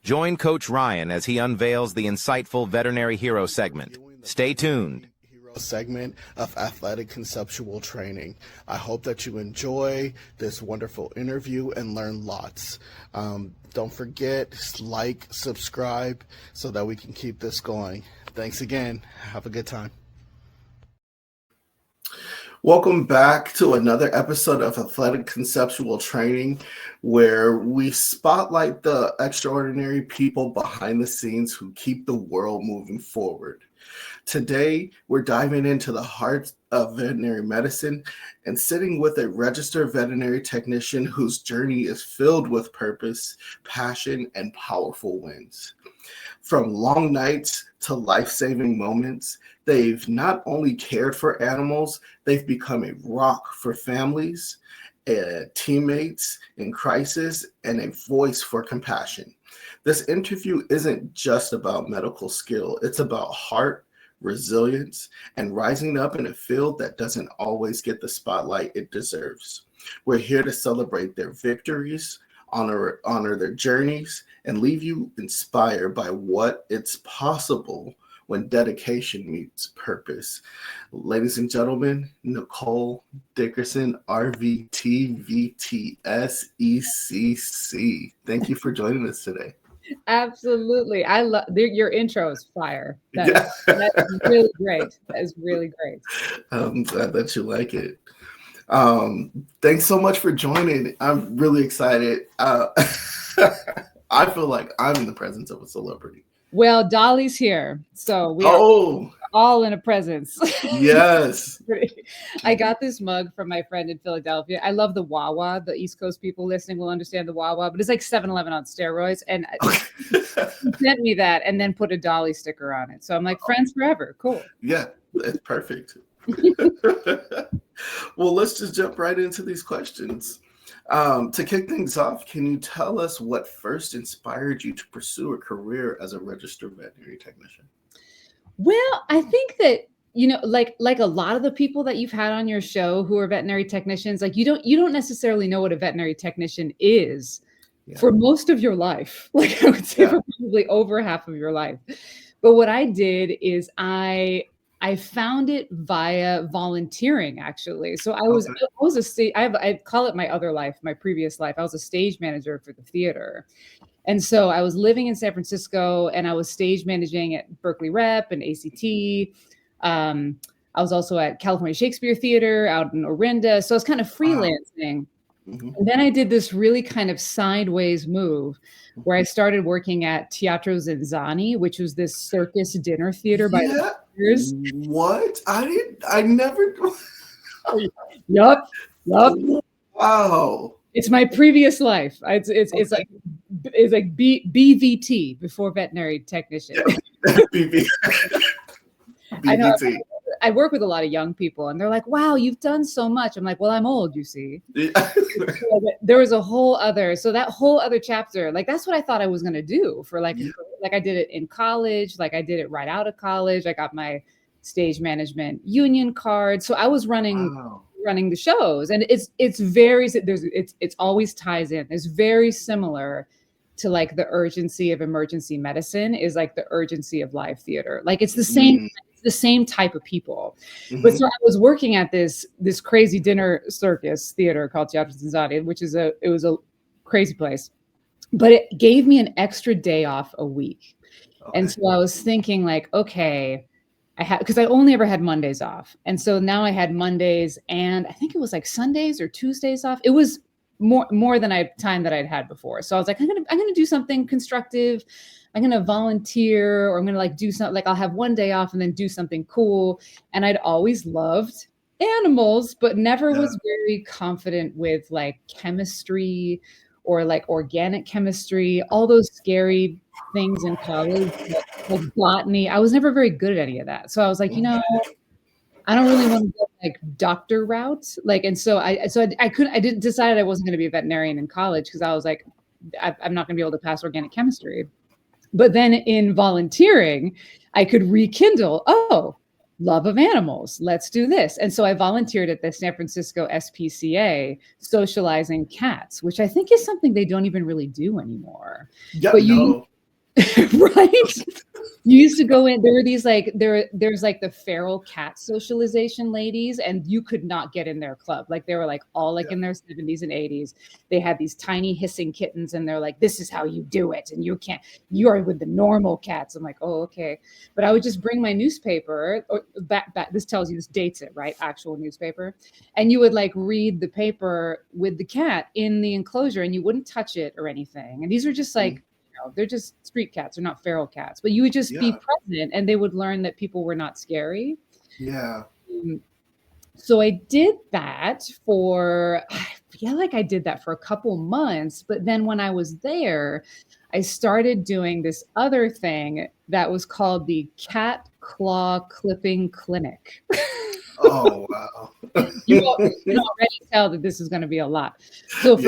Join Coach Ryan as he unveils the insightful Veterinary Hero segment. Stay tuned. Segment of Athletic Conceptual Training. I hope that you enjoy this wonderful interview and learn lots. Don't forget, like, subscribe so that we can keep this going. Thanks again. Have a good time. Welcome back to another episode of Athletic Conceptual Training, where we spotlight the extraordinary people behind the scenes who keep the world moving forward. Today, we're diving into the heart of veterinary medicine and sitting with a registered veterinary technician whose journey is filled with purpose, passion, and powerful wins. From long nights to life-saving moments, they've not only cared for animals, they've become a rock for families, teammates in crisis, and a voice for compassion. This interview isn't just about medical skill, it's about heart, resilience, and rising up in a field that doesn't always get the spotlight it deserves. We're here to celebrate their victories, honor their journeys, and leave you inspired by what it's possible when dedication meets purpose. Ladies and gentlemen, Nicole, Dickerson, RVT, VTS, ECC. Thank you for joining us today. Absolutely. I love your intro is fire. That's really great. That is really great. I'm glad that you like it. Thanks so much for joining. I'm really excited. I feel like I'm in the presence of a celebrity. Well, Dolly's here, so we are all in a presence. Yes. I got this mug from my friend in Philadelphia. I love the Wawa. The East Coast people listening will understand the Wawa, but it's like 7-Eleven on steroids. And he sent me that and then put a Dolly sticker on it. So I'm like, friends forever. Cool. Yeah, it's perfect. Well, let's just jump right into these questions. To kick things off, can you tell us what first inspired you to pursue a career as a registered veterinary technician? Well, I think that, like a lot of the people that you've had on your show who are veterinary technicians, like you don't necessarily know what a veterinary technician is for most of your life. Like I would say for probably over half of your life. But what I did is I found it via volunteering, actually. So I call it my other life, my previous life. I was a stage manager for the theater. And so I was living in San Francisco and I was stage managing at Berkeley Rep and ACT. I was also at California Shakespeare Theater out in Orinda. So I was kind of freelancing. Mm-hmm. And then I did this really kind of sideways move where I started working at Teatro Zenzani, which was this circus dinner theater by the years. What? I never. Yup. Wow. It's my previous life. It's like BVT, before veterinary technician. BVT. I know. I work with a lot of young people and they're like, wow, you've done so much. I'm like, well, I'm old, you see. There was a whole other, so that whole other chapter, like that's what I thought I was going to do for like I did it in college, like I did it right out of college. I got my stage management union card. So I was running the shows, and it's always ties in. It's very similar to like the urgency of emergency medicine is like the urgency of live theater. Like it's the same. The same type of people. Mm-hmm. But so I was working at this crazy dinner circus theater called Teatro Zenzani, which is it was a crazy place, but it gave me an extra day off a week. Okay. And so I was thinking like, okay, because I only ever had Mondays off. And so now I had Mondays and I think it was like Sundays or Tuesdays off. It was more than time that I'd had before. So I was like, I'm gonna do something constructive. I'm going to volunteer, or I'm going to like do something, like I'll have one day off and then do something cool. And I'd always loved animals, but never was very confident with like chemistry or like organic chemistry, all those scary things in college, like botany. I was never very good at any of that. So I was like, I don't really want to go like doctor route. Like, and so I didn't decide I wasn't going to be a veterinarian in college because I was like, I'm not going to be able to pass organic chemistry. But then in volunteering, I could rekindle, love of animals. Let's do this. And so I volunteered at the San Francisco SPCA, socializing cats, which I think is something they don't even really do anymore. Yeah, but Right? You used to go in, there were these like, there's like the feral cat socialization ladies, and you could not get in their club. Like they were like all like in their 70s and 80s. They had these tiny hissing kittens, and they're like, this is how you do it. And you are with the normal cats. I'm like, oh, okay. But I would just bring my newspaper, or back, this tells you, this dates it, right? Actual newspaper. And you would like read the paper with the cat in the enclosure, and you wouldn't touch it or anything. And these are just like, they're just street cats. They're not feral cats, but you would just be present, and they would learn that people were not scary. Yeah. So I did that I feel like I did that for a couple months, but then when I was there, I started doing this other thing that was called the Cat Claw Clipping Clinic. Oh, wow. You can already tell that this is going to be a lot. So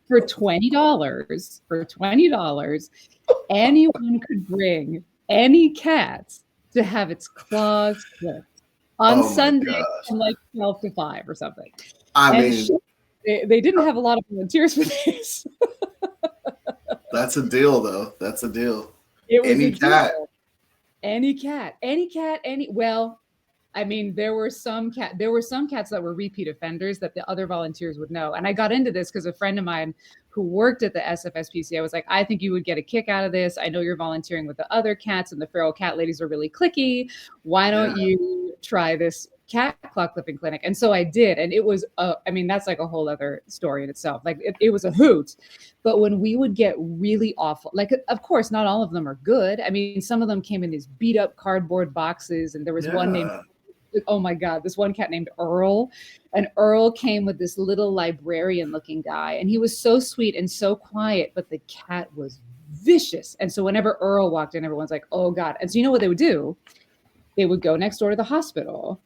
for $20, anyone could bring any cat to have its claws clipped on Sunday from like 12 to 5 or something. They didn't have a lot of volunteers for this. That's a deal, though. That's a deal. It was any cat. Well, I mean, there were some cats that were repeat offenders that the other volunteers would know. And I got into this because a friend of mine who worked at the SFSPCA was like, I think you would get a kick out of this. I know you're volunteering with the other cats, and the feral cat ladies are really cliquey. Why don't you try this cat claw clipping clinic? And so I did. And it was, I mean, that's like a whole other story in itself. Like it was a hoot. But when we would get really awful, like, of course, not all of them are good. I mean, some of them came in these beat up cardboard boxes, and there was one named, oh my God, this one cat named Earl. And Earl came with this little librarian looking guy, and he was so sweet and so quiet, but the cat was vicious. And so whenever Earl walked in, everyone's like, oh God. And so you know what they would do? They would go next door to the hospital,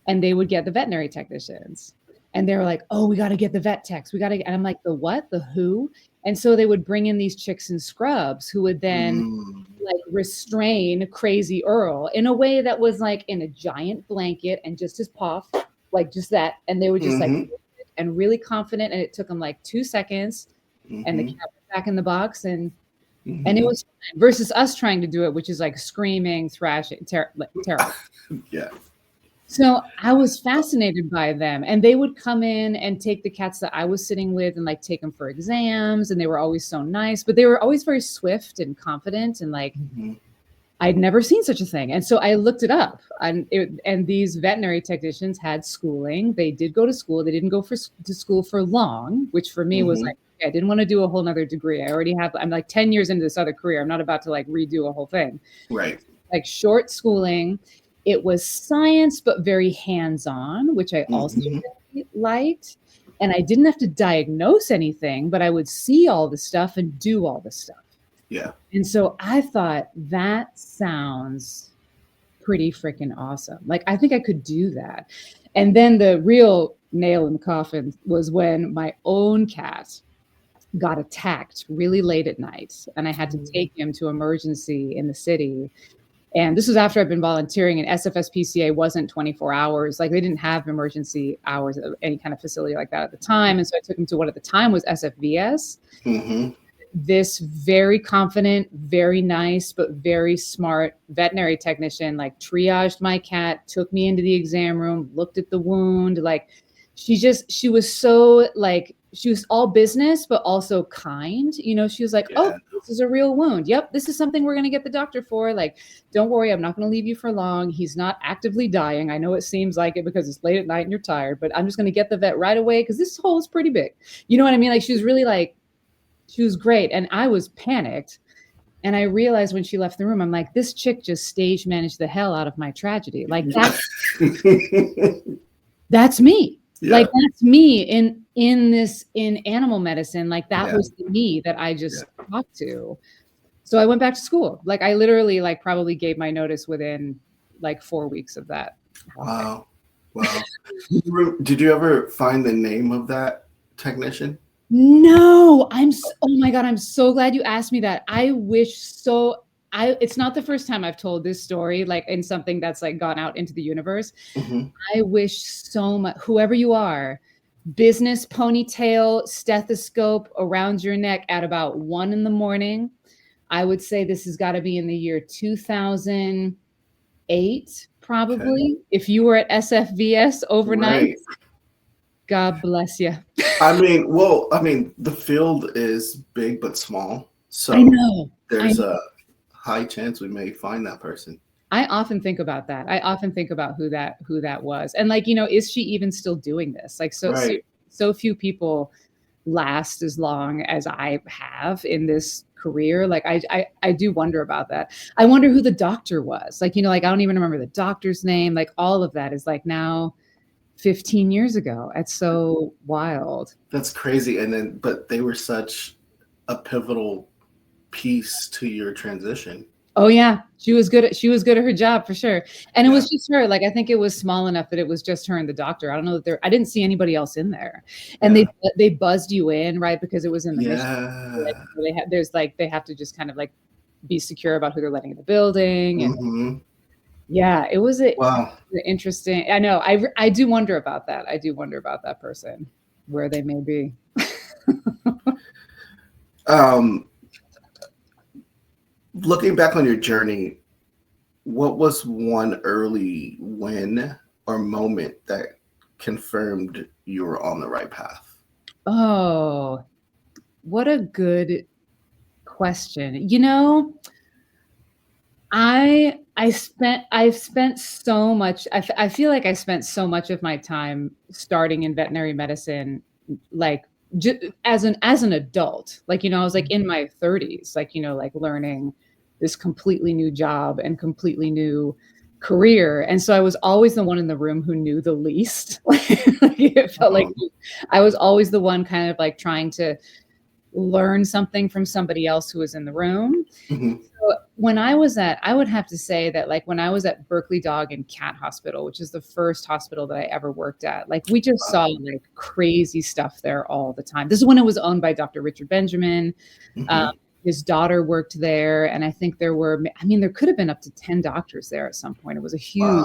and they would get the veterinary technicians. And they were like, oh, we got to get the vet techs. And I'm like, the what? The who? And so they would bring in these chicks in scrubs who would then like restrain crazy Earl in a way that was like in a giant blanket and just his paw, like just that. And they would just like, and really confident. And it took them like 2 seconds, and the cat was back in the box, and it was fine. Versus us trying to do it, which is like screaming, thrashing, terrible. Yeah. So I was fascinated by them, and they would come in and take the cats that I was sitting with and like take them for exams. And they were always so nice, but they were always very swift and confident. And like, I'd never seen such a thing. And so I looked it up, and these veterinary technicians had schooling. They did go to school. They didn't go to school for long, which for me was like, okay, I didn't want to do a whole nother degree. I'm like 10 years into this other career. I'm not about to like redo a whole thing. Right. Like short schooling. It was science, but very hands-on, which I also really liked. And I didn't have to diagnose anything, but I would see all the stuff and do all the stuff. Yeah. And so I thought, that sounds pretty freaking awesome. Like, I think I could do that. And then the real nail in the coffin was when my own cat got attacked really late at night, and I had to take him to emergency in the city. And this was after I'd been volunteering, and SFSPCA wasn't 24 hours. Like, they didn't have emergency hours at any kind of facility like that at the time. And so I took him to what at the time was SFVS. This very confident, very nice, but very smart veterinary technician, like, triaged my cat, took me into the exam room, looked at the wound. Like, she was so like, she was all business, but also kind. You know, she was like, oh, this is a real wound. Yep, this is something we're going to get the doctor for. Like, don't worry, I'm not going to leave you for long. He's not actively dying. I know it seems like it because it's late at night and you're tired, but I'm just going to get the vet right away because this hole is pretty big. You know what I mean? Like, she was really like, she was great. And I was panicked. And I realized when she left the room, I'm like, this chick just stage managed the hell out of my tragedy. Like, that's me. Yeah. Like, that's me in animal medicine. Like, that was the me that I just talked to. So I went back to school. Like, I literally like probably gave my notice within like 4 weeks of that. Wow. Wow. Did you ever find the name of that technician? No, oh my God, I'm so glad you asked me that. I wish so. It's not the first time I've told this story, like in something that's like gone out into the universe. I wish so much, whoever you are, business ponytail, stethoscope around your neck at about 1 a.m. I would say this has got to be in the year 2008, probably. Okay. If you were at SFVS overnight, right. God bless you. I mean, the field is big but small. So I know. There's a high chance we may find that person. I often think about that. I often think about who that was. And like, is she even still doing this? Like so few people last as long as I have in this career. Like I do wonder about that. I wonder who the doctor was. Like, like I don't even remember the doctor's name. Like all of that is like now 15 years ago. It's so wild. That's crazy. But they were such a pivotal piece to your transition. Oh yeah, she was good at her job for sure. And it was just her. Like I think it was small enough that it was just her and the doctor. I don't know that I didn't see anybody else in there. And they buzzed you in, right? Because it was in the mission. Like, they have to just kind of like be secure about who they're letting in the building. And yeah, it was interesting. I know. I do wonder about that. I do wonder about that person, where they may be. Looking back on your journey, what was one early win or moment that confirmed you were on the right path? Oh, what a good question. I've spent so much, I feel like I spent so much of my time starting in veterinary medicine, like as an adult, like, I was like in my 30s, like, like learning this completely new job and completely new career. And so I was always the one in the room who knew the least. It felt like I was always the one kind of like trying to learn something from somebody else who was in the room. So when I would have to say that, like, when I was at Berkeley Dog and Cat Hospital, which is the first hospital that I ever worked at, like, we just saw like crazy stuff there all the time. This is when it was owned by Dr. Richard Benjamin. His daughter worked there. And I think there could have been up to 10 doctors there at some point. It was a huge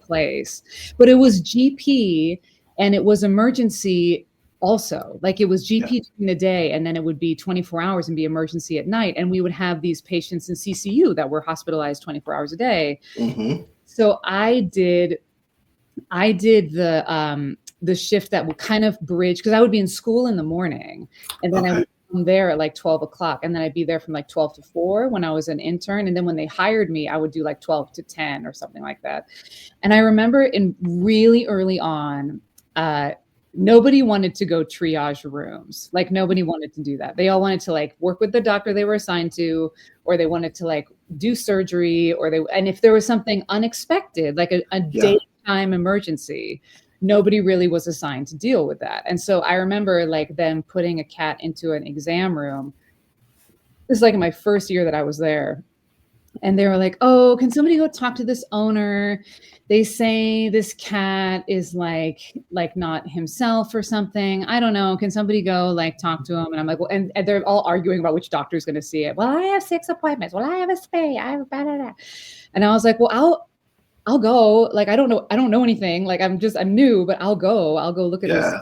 place, but it was GP and it was emergency also. Like, it was GP during the day, and then it would be 24 hours and be emergency at night. And we would have these patients in CCU that were hospitalized 24 hours a day. So I did the shift that would kind of bridge, because I would be in school in the morning, and then I would come there at like 12 o'clock, and then I'd be there from like 12 to 4 when I was an intern. And then when they hired me, I would do like 12 to 10 or something like that. And I remember in really early on, nobody wanted to go triage rooms. Like, nobody wanted to do that. They all wanted to like work with the doctor they were assigned to, or they wanted to like do surgery, and if there was something unexpected, like a daytime emergency, nobody really was assigned to deal with that. And so I remember like them putting a cat into an exam room. This is like in my first year that I was there. And they were like, oh, can somebody go talk to this owner? They say this cat is like not himself or something. I don't know. Can somebody go like talk to him? And I'm like, well, and they're all arguing about which doctor is going to see it. Well, I have 6 appointments. Well, I have a spay. I have blah, blah, blah. And I was like, well, I'll go. Like, I don't know anything. Like, I'm new, but I'll go look at this.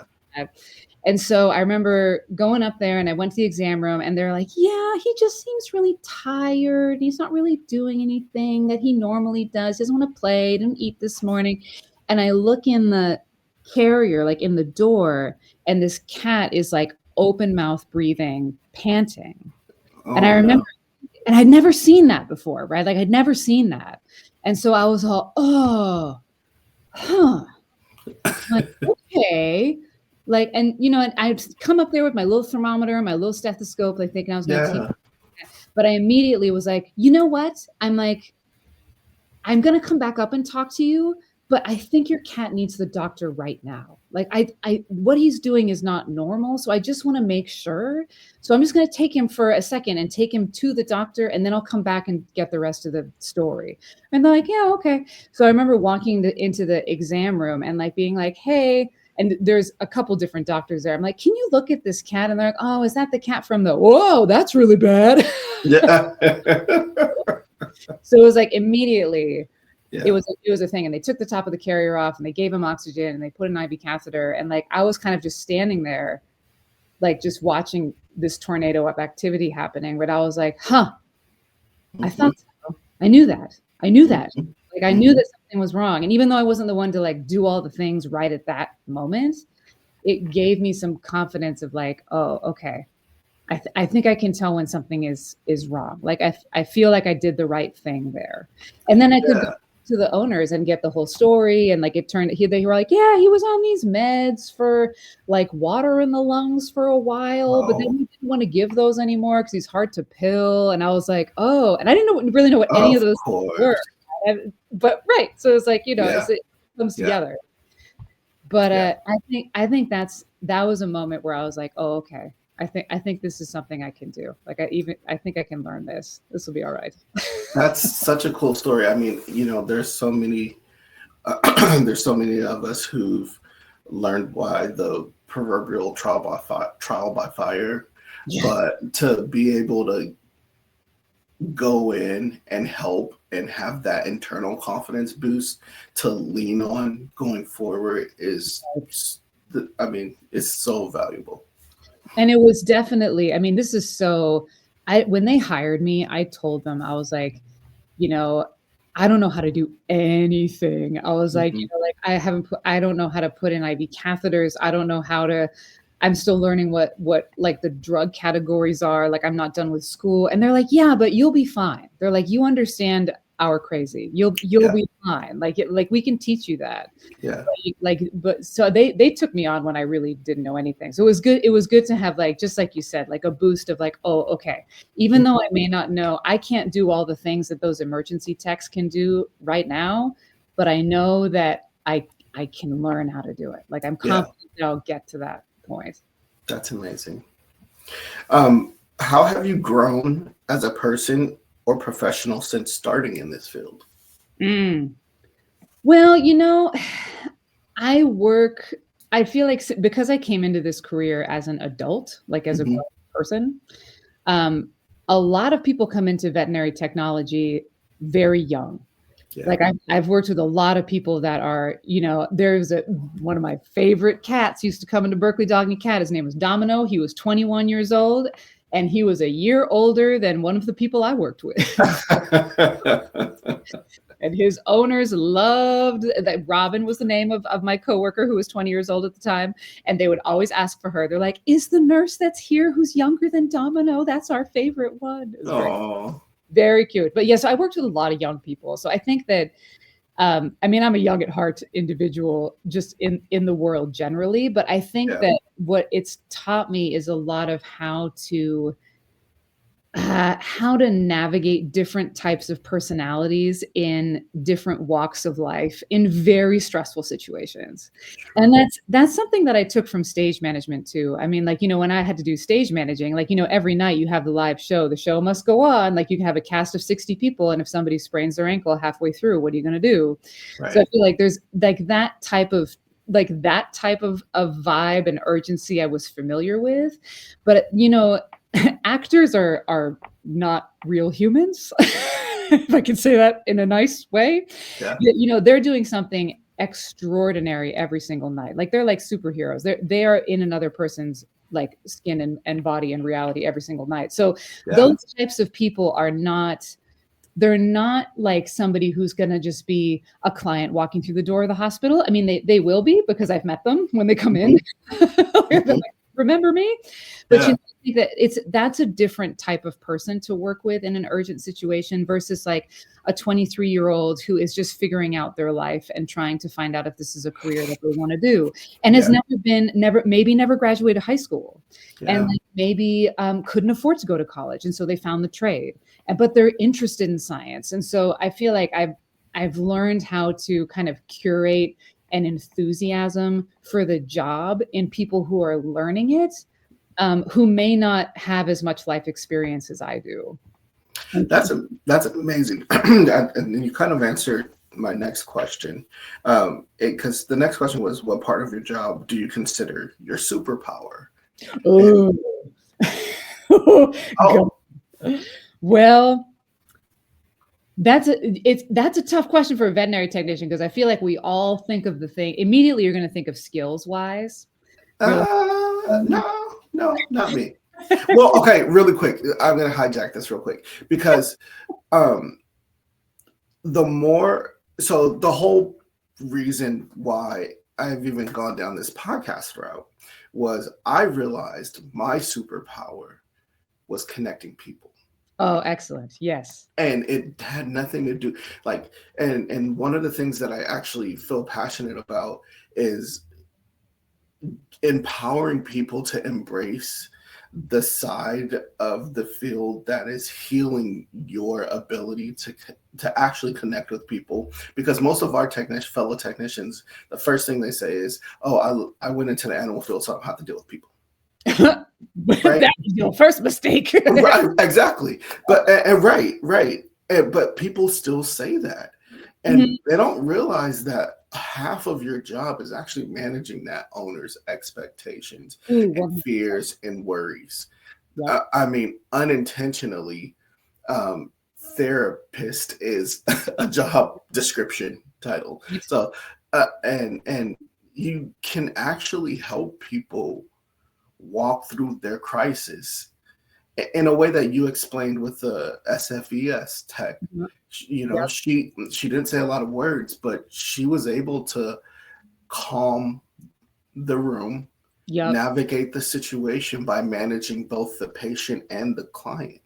And so I remember going up there, and I went to the exam room, and they're like, yeah, he just seems really tired. He's not really doing anything that he normally does. He doesn't want to play. He didn't eat this morning. And I look in the carrier, like in the door, and this cat is like open mouth breathing, panting. And I remember, and I'd never seen that before, right? Like, I'd never seen that. And so I was all, like, okay. Like, and and I'd come up there with my little thermometer, my little stethoscope, like thinking I was going to take it. But I immediately was like, you know what? I'm like, I'm going to come back up and talk to you, but I think your cat needs the doctor right now. Like, what he's doing is not normal. So I just want to make sure. So I'm just going to take him for a second and take him to the doctor, and then I'll come back and get the rest of the story. And they're like, yeah, okay. So I remember walking into the exam room and like being like, hey, and there's a couple different doctors there. I'm like, can you look at this cat? And they're like, oh, is that the cat from whoa, that's really bad. Yeah. So it was like immediately It was a thing, and they took the top of the carrier off, and they gave him oxygen, and they put an IV catheter, and like I was kind of just standing there, like just watching this tornado of activity happening. But I was like, huh, I thought so. I knew that. Like I knew that something was wrong, and even though I wasn't the one to like do all the things right at that moment, it gave me some confidence of like, oh, okay. I think I can tell when something is wrong. Like I feel like I did the right thing there. And then I could go to the owners and get the whole story. And like it turned, they were like, yeah, he was on these meds for like water in the lungs for a while, but then he didn't want to give those anymore because he's hard to pill. And I was like, oh, and I didn't really know what any of those were. But right. So it's like, it comes together. But I think that was a moment where I was like, oh, okay. I think this is something I can do. Like I think I can learn this. This will be all right. That's such a cool story. I mean, there's so many of us who've learned by the proverbial trial by fire, but to be able to go in and help and have that internal confidence boost to lean on going forward it's so valuable. And it was definitely, I mean, this is so, when they hired me, I told them, I was like, I don't know how to do anything. I was like, I don't know how to put in IV catheters. I don't know how to, I'm still learning what like the drug categories are. Like I'm not done with school. And they're like, yeah, but you'll be fine. They're like, you understand our crazy. You'll be fine. Like we can teach you that. Yeah. But so they took me on when I really didn't know anything. So it was good to have like, just like you said, like a boost of like, oh, okay. Even though I may not know, I can't do all the things that those emergency techs can do right now, but I know that I can learn how to do it. Like I'm confident that I'll get to that point. That's amazing. How have you grown as a person or professional since starting in this field? Well, I feel like because I came into this career as an adult, like as a grown person, a lot of people come into veterinary technology very young. Yeah. Like I've worked with a lot of people that are, there's one of my favorite cats used to come into Berkeley Dog and Cat. His name was Domino. He was 21 years old. And he was a year older than one of the people I worked with. And his owners loved that. Robin was the name of my coworker who was 20 years old at the time. And they would always ask for her. They're like, is the nurse that's here who's younger than Domino? That's our favorite one. Very, very cute. But yes, I worked with a lot of young people. So I think that, I'm a young at heart individual just in the world generally, but I think that what it's taught me is a lot of how to navigate different types of personalities in different walks of life in very stressful situations. And that's something that I took from stage management too. I mean, like, when I had to do stage managing, like, every night you have the live show, the show must go on. Like you can have a cast of 60 people. And if somebody sprains their ankle halfway through, what are you going to do? Right. So I feel like there's like that type of vibe and urgency I was familiar with, but actors are not real humans, if I can say that in a nice way. Yeah. They're doing something extraordinary every single night. Like they're like superheroes. They are in another person's like skin and body and reality every single night. So those types of people they're not like somebody who's going to just be a client walking through the door of the hospital. I mean, they will be, because I've met them when they come in. Like, remember me? But I think that that's a different type of person to work with in an urgent situation versus like a 23-year-old who is just figuring out their life and trying to find out if this is a career that they want to do and has never graduated high school and like maybe couldn't afford to go to college. And so they found the trade, but they're interested in science. And so I feel like I've learned how to kind of curate an enthusiasm for the job in people who are learning it, who may not have as much life experience as I do. That's amazing. And you kind of answered my next question, because the next question was, what part of your job do you consider your superpower? Well, That's a tough question for a veterinary technician, because I feel like we all think of the thing immediately. You're going to think of skills wise. No, not me. Well, okay, really quick. I'm going to hijack this real quick because the whole reason why I've even gone down this podcast route was I realized my superpower was connecting people. Oh, excellent. Yes. And it had nothing to do and one of the things that I actually feel passionate about is empowering people to embrace the side of the field that is healing your ability to actually connect with people. Because most of our fellow technicians, the first thing they say is, oh, I went into the animal field, so I don't have to deal with people. Right? That was your first mistake. Right, exactly. But but people still say that, and they don't realize that half of your job is actually managing that owner's expectations and fears and worries. Yep. I mean, unintentionally, therapist is a job description title. So, and you can actually help people walk through their crisis in a way that you explained with the SFES tech. You know, she didn't say a lot of words, but she was able to calm the room, navigate the situation by managing both the patient and the client.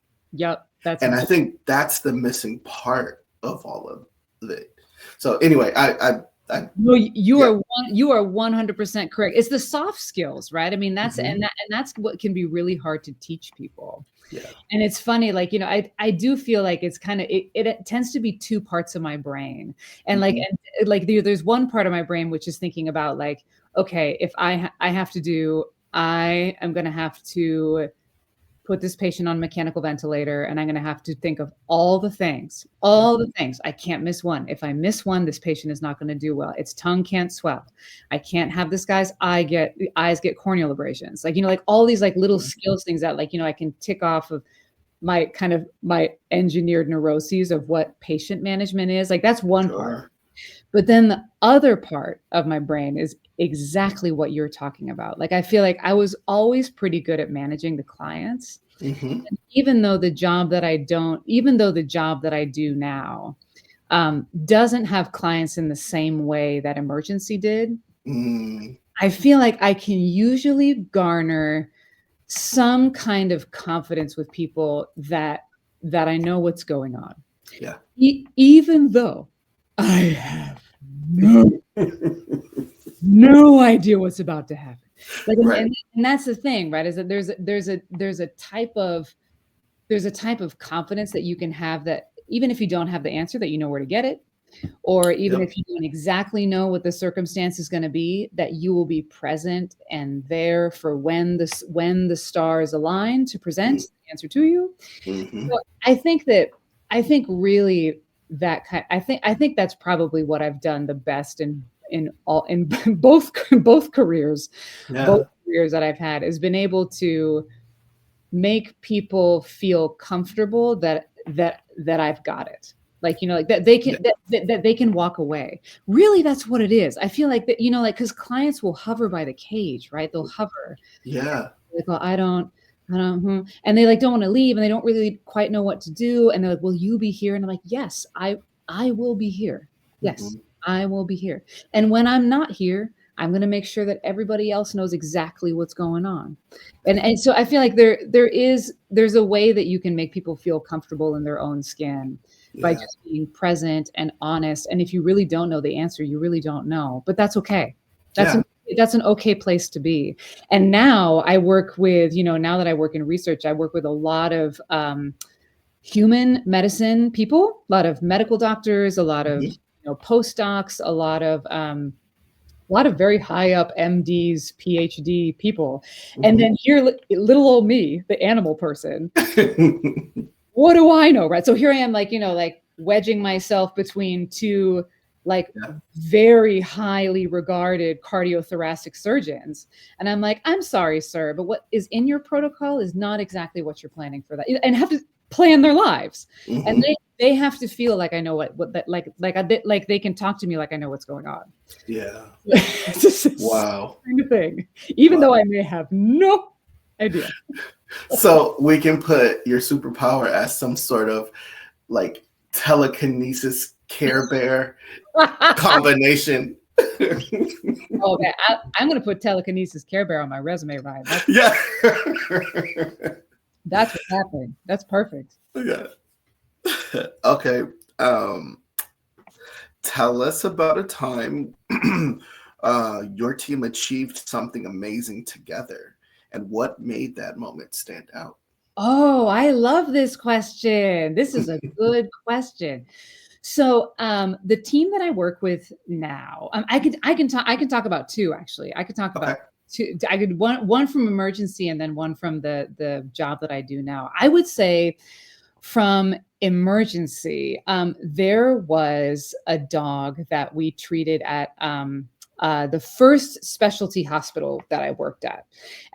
I think that's the missing part of all of it. So anyway, no, you are 100% correct. It's the soft skills, right? I mean, that's and that's what can be really hard to teach people. Yeah. And it's funny, like, you know, I do feel like it's kind of it tends to be two parts of my brain, and there's one part of my brain which is thinking about like, okay, if I am going to have to put this patient on mechanical ventilator, and I'm going to have to think of all the things. I can't miss one. If I miss one, this patient is not going to do well. Its tongue can't swell. I can't have this guy's eyes get corneal abrasions. Like, you know, like all these like little skills things that like, you know, I can tick off of my engineered neuroses of what patient management is. Like that's one part. But then the other part of my brain is exactly what you're talking about. Like, I feel like I was always pretty good at managing the clients. And even though the job that I do now doesn't have clients in the same way that emergency did, I feel like I can usually garner some kind of confidence with people that I know what's going on. Yeah. Even though I have no idea what's about to happen. Like, and that's the thing, right? Is that there's a type of confidence that you can have that even if you don't have the answer, that you know where to get it, or even if you don't exactly know what the circumstance is going to be, that you will be present and there for when the stars align to present the answer to you. So I think really that I think that's probably what I've done the best in both careers. Both careers that I've had has been able to make people feel comfortable that I've got it. Like, you know, like that they can that they can walk away. Really, that's what it is. I feel like that, you know, like, because clients will hover by the cage, right? They'll hover. Yeah. Like, well, I don't, and they like don't want to leave, and they don't really quite know what to do. And they're like, "Will you be here?" And I'm like, "Yes, I will be here. Yes, I will be here. And when I'm not here, I'm going to make sure that everybody else knows exactly what's going on." And so I feel like there's a way that you can make people feel comfortable in their own skin by just being present and honest. And if you really don't know the answer, you really don't know, but that's okay. That's an okay place to be. And now I work with, you know, now that I work in research, I work with a lot of human medicine people, a lot of medical doctors, a lot of postdocs, a lot of very high up MDs, PhD people. And then here, little old me, the animal person, what do I know, right? So here I am, like, you know, like wedging myself between two like very highly regarded cardiothoracic surgeons. And I'm like, I'm sorry, sir, but what is in your protocol is not exactly what you're planning for that. And have to plan their lives. And they have to feel like I know what that like they can talk to me like I know what's going on. Yeah. It's just Wow. kind of thing, even though I may have no idea. So we can put your superpower as some sort of like telekinesis Care Bear combination. Oh man, I'm gonna put telekinesis Care Bear on my resume, Ryan. That's what's happening. That's perfect. Yeah. Okay. Tell us about a time your team achieved something amazing together, and what made that moment stand out. Oh, I love this question. This is a good question. So the team that I work with now, I can talk about two actually. I could talk about two. I could one from emergency and then one from the job that I do now. I would say from emergency, there was a dog that we treated at the first specialty hospital that I worked at.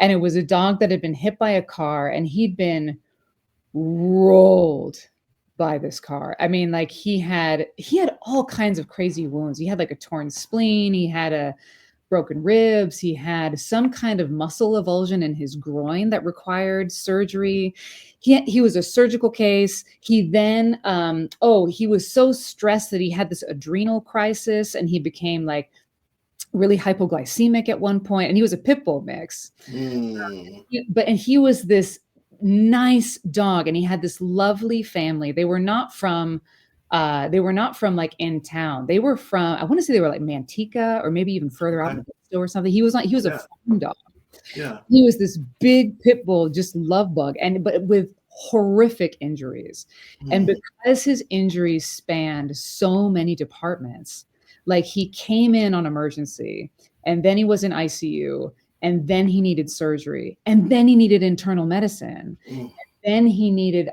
And it was a dog that had been hit by a car and he'd been rolled by this car. I mean, like he had all kinds of crazy wounds. He had like a torn spleen. He had a broken ribs. He had some kind of muscle avulsion in his groin that required surgery. He was a surgical case. He then, he was so stressed that he had this adrenal crisis and he became like really hypoglycemic at one point, and he was a pit bull mix. And he was this nice dog, and he had this lovely family. They were not from like in town. They were from, I want to say they were like Manteca or maybe even further out in the Vista or something. He was a farm dog. Yeah. He was this big pit bull, just love bug, but with horrific injuries. And because his injuries spanned so many departments, like he came in on emergency and then he was in ICU and then he needed surgery and then he needed internal medicine. And then he needed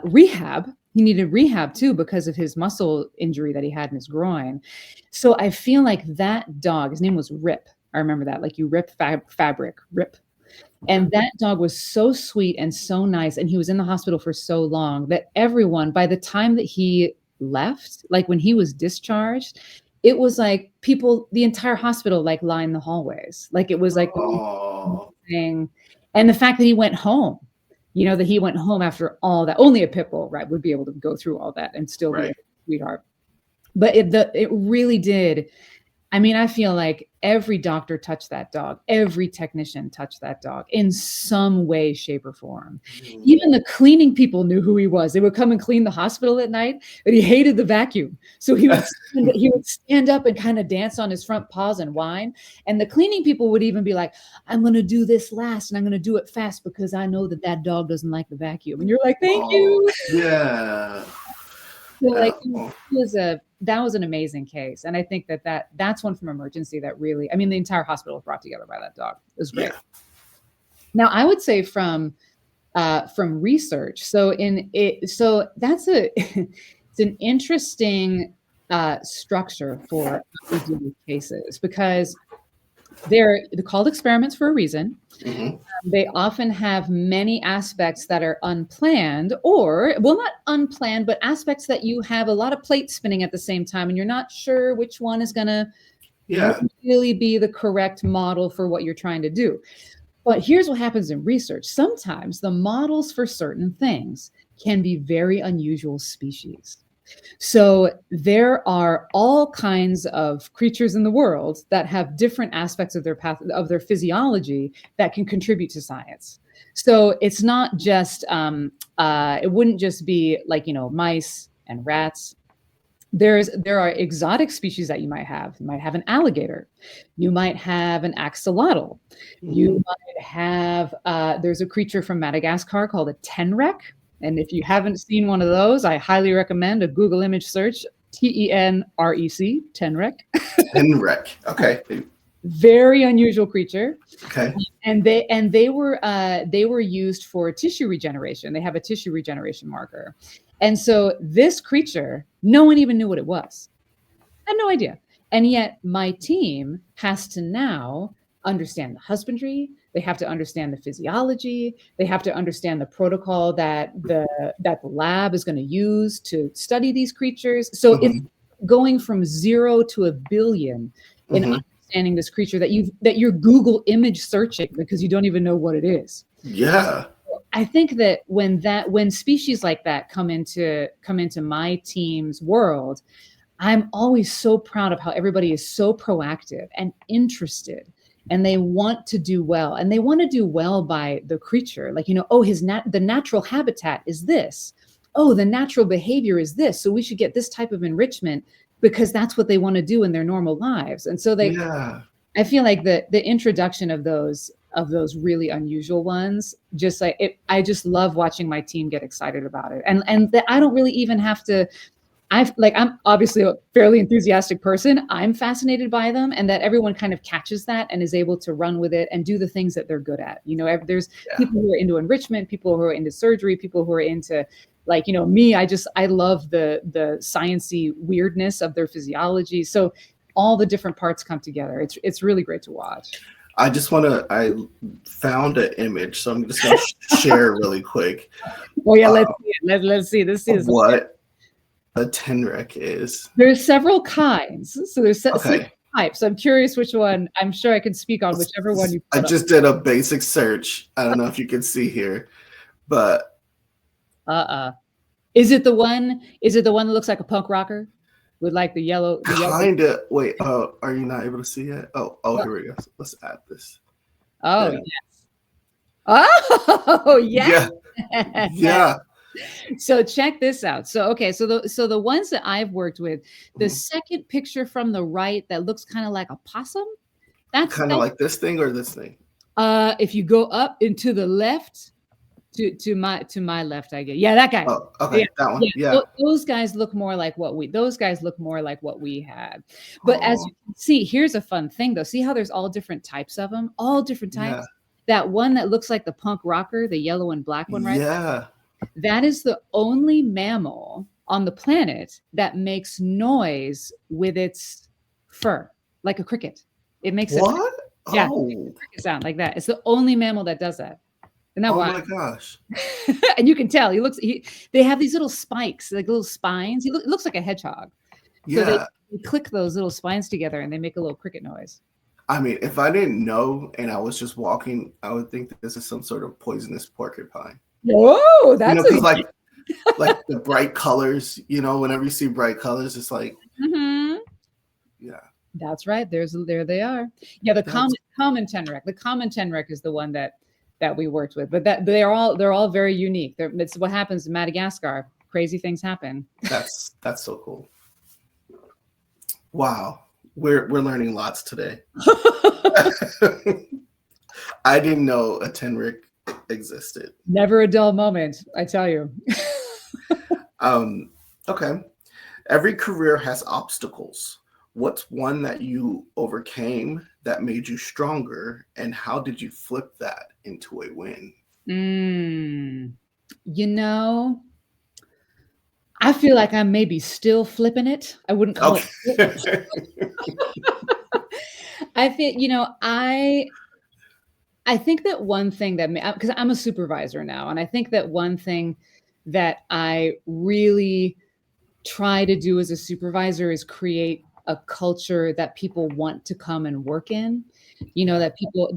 rehab. He needed rehab too because of his muscle injury that he had in his groin. So I feel like that dog, his name was Rip. I remember that, like you rip fabric, Rip. And that dog was so sweet and so nice. And he was in the hospital for so long that everyone, by the time that he left, like when he was discharged, it was like people, the entire hospital like lined the hallways. Like it was like thing. And the fact that he went home, that he went home after all that, only a pit bull, right, would be able to go through all that and still be a sweetheart. But it really did. I mean, I feel like every doctor touched that dog. Every technician touched that dog in some way, shape, or form. Even the cleaning people knew who he was. They would come and clean the hospital at night, but he hated the vacuum. So he would stand up and kind of dance on his front paws and whine. And the cleaning people would even be like, I'm going to do this last and I'm going to do it fast because I know that dog doesn't like the vacuum. And you're like, thank you. Yeah. So like that was an amazing case. And I think that's one from emergency that really, I mean, the entire hospital was brought together by that dog. It was great. Yeah. Now I would say from research. So that's it's an interesting structure for cases because they're called experiments for a reason. They often have many aspects that are unplanned not unplanned, but aspects that you have a lot of plates spinning at the same time and you're not sure which one is going to really be the correct model for what you're trying to do. But here's what happens in research. Sometimes the models for certain things can be very unusual species. So there are all kinds of creatures in the world that have different aspects of their physiology that can contribute to science. So it's not just, it wouldn't just be like, mice and rats. There are exotic species that you might have. You might have an alligator. You might have an axolotl. You might have, there's a creature from Madagascar called a tenrec. And if you haven't seen one of those, I highly recommend a Google image search, TENREC, tenrec. Tenrec, okay. Very unusual creature. Okay. And they were used for tissue regeneration. They have a tissue regeneration marker. And so this creature, no one even knew what it was. I had no idea. And yet my team has to now understand the husbandry. They have to understand the physiology. They have to understand the protocol that the lab is going to use to study these creatures. So it's going from 0 to 1 billion in understanding this creature that you're Google image searching because you don't even know what it is. Yeah. I think that when species like that come into my team's world, I'm always so proud of how everybody is so proactive and interested, and they want to do well, and they want to do well by the creature. Like, oh, the natural habitat is this. Oh, the natural behavior is this. So we should get this type of enrichment because that's what they want to do in their normal lives. And so I feel like the introduction of those really unusual ones, just like it, I just love watching my team get excited about it. And that I don't really even have to, I'm obviously a fairly enthusiastic person. I'm fascinated by them, and that everyone kind of catches that and is able to run with it and do the things that they're good at. There's people who are into enrichment, people who are into surgery, people who are into me. I love the sciencey weirdness of their physiology. So all the different parts come together. It's really great to watch. I found an image, so I'm just going to share really quick. Oh yeah, let's see it. Let's see. This is what a tenrec is. There's several kinds. So there's several types. I'm curious which one. I'm sure I can speak on whichever one you put I just did a basic search. I don't know if you can see here, but Is it the one that looks like a punk rocker with like the yellow? Kinda. Wait. Are you not able to see it? Oh, here we go. Let's add this. Oh yes. Oh yes. Yeah. So check this out. So the ones that I've worked with, the second picture from the right that looks kind of like a possum, that's kind of like this thing or this thing. If you go up into the left, to my left, I get that guy. Oh, okay, that one. Yeah. Those guys look more like what we had. But as you can see, here's a fun thing though. See how there's all different types of them, all different types. Yeah. That one that looks like the punk rocker, the yellow and black one, right? Yeah. That is the only mammal on the planet that makes noise with its fur, like a cricket. It makes what? Yeah, cricket sound like that. It's the only mammal that does that. Isn't that wild? My gosh! And you can tell they have these little spikes, like little spines. It looks like a hedgehog. Yeah. So they click those little spines together and they make a little cricket noise. I mean, if I didn't know and I was just walking, I would think that this is some sort of poisonous porcupine. Whoa, that's like the bright colors. Whenever you see bright colors, it's like, yeah. That's right. There they are. Yeah, the common tenrec. The common tenrec is the one that we worked with, but they're all very unique. It's what happens in Madagascar. Crazy things happen. That's so cool. Wow, we're learning lots today. I didn't know a tenrec existed. Never a dull moment, I tell you. Okay. Every career has obstacles. What's one that you overcame that made you stronger, and how did you flip that into a win? I feel like I'm maybe still flipping it. I wouldn't call it. I feel, I think that one thing because I'm a supervisor now, and I think that one thing that I really try to do as a supervisor is create a culture that people want to come and work in. That people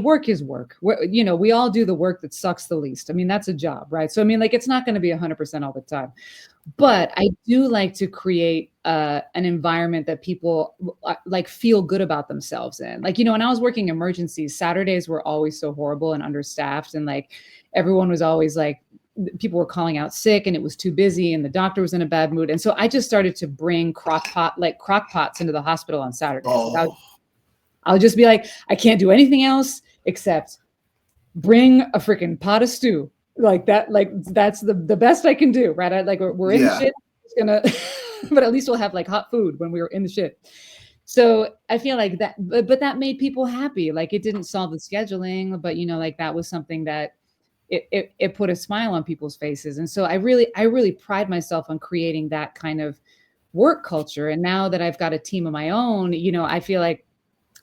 work is work. We all do the work that sucks the least. I mean, that's a job, right? So it's not going to be 100% all the time, but I do like to create an environment that people feel good about themselves in. When I was working emergencies, Saturdays were always so horrible and understaffed, and everyone was always people were calling out sick and it was too busy and the doctor was in a bad mood. And so I just started to bring crock pots into the hospital on Saturdays. I'll just be like, I can't do anything else except bring a freaking pot of stew like that. That's the best I can do. Right. We're in the shit. But at least we'll have hot food when we were in the shit. So I feel like that, but that made people happy. It didn't solve the scheduling, but that was something that it put a smile on people's faces. And so I really pride myself on creating that kind of work culture. And now that I've got a team of my own, I feel like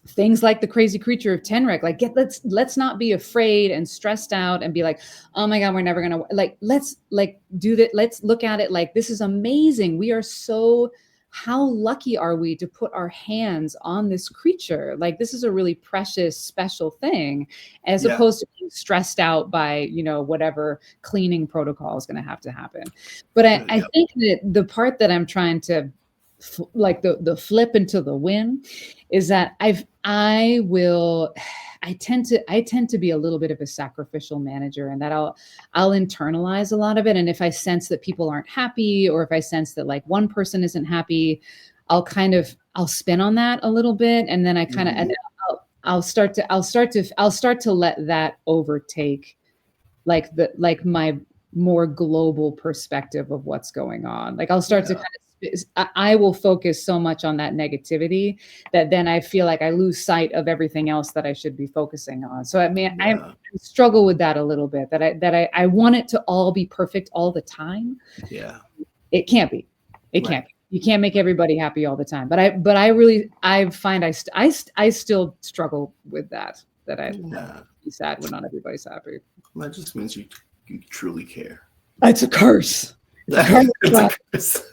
things like the crazy creature of Tenrec, like let's not be afraid and stressed out and be like, oh my God, we're never gonna let's do that. Let's look at it like this is amazing. We are so, how lucky are we to put our hands on this creature? Like this is a really precious, special thing, as opposed to being stressed out by, whatever cleaning protocol is gonna have to happen. But I think that the part that I'm trying to the flip into the win is that I tend to be a little bit of a sacrificial manager, and that I'll internalize a lot of it. And if I sense that people aren't happy, or if I sense that like one person isn't happy, I'll spin on that a little bit. And then I kind of, I'll start to let that overtake like my more global perspective of what's going on. Like I'll start to I will focus so much on that negativity that then I feel like I lose sight of everything else that I should be focusing on. So I struggle with that a little bit, that I want it to all be perfect all the time. Yeah. It can't be. Can't be. You can't make everybody happy all the time. But I find I still struggle with that I'd be sad when not everybody's happy. That just means you truly care. It's a curse. It's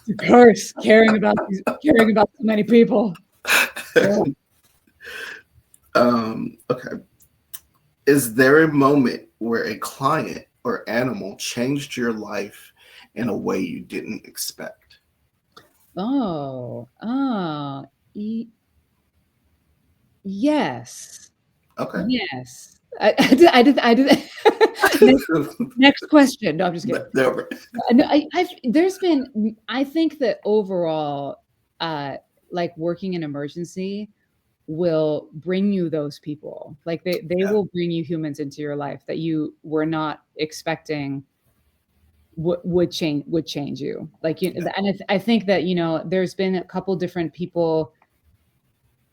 a curse caring about so many people. Okay. Is there a moment where a client or animal changed your life in a way you didn't expect? Yes. Okay. Yes. I did. Next question. No, I'm just kidding. I think that overall, like working in emergency will bring you those people. Like they will bring you humans into your life that you were not expecting would change you. Like, and I think that, there's been a couple different people.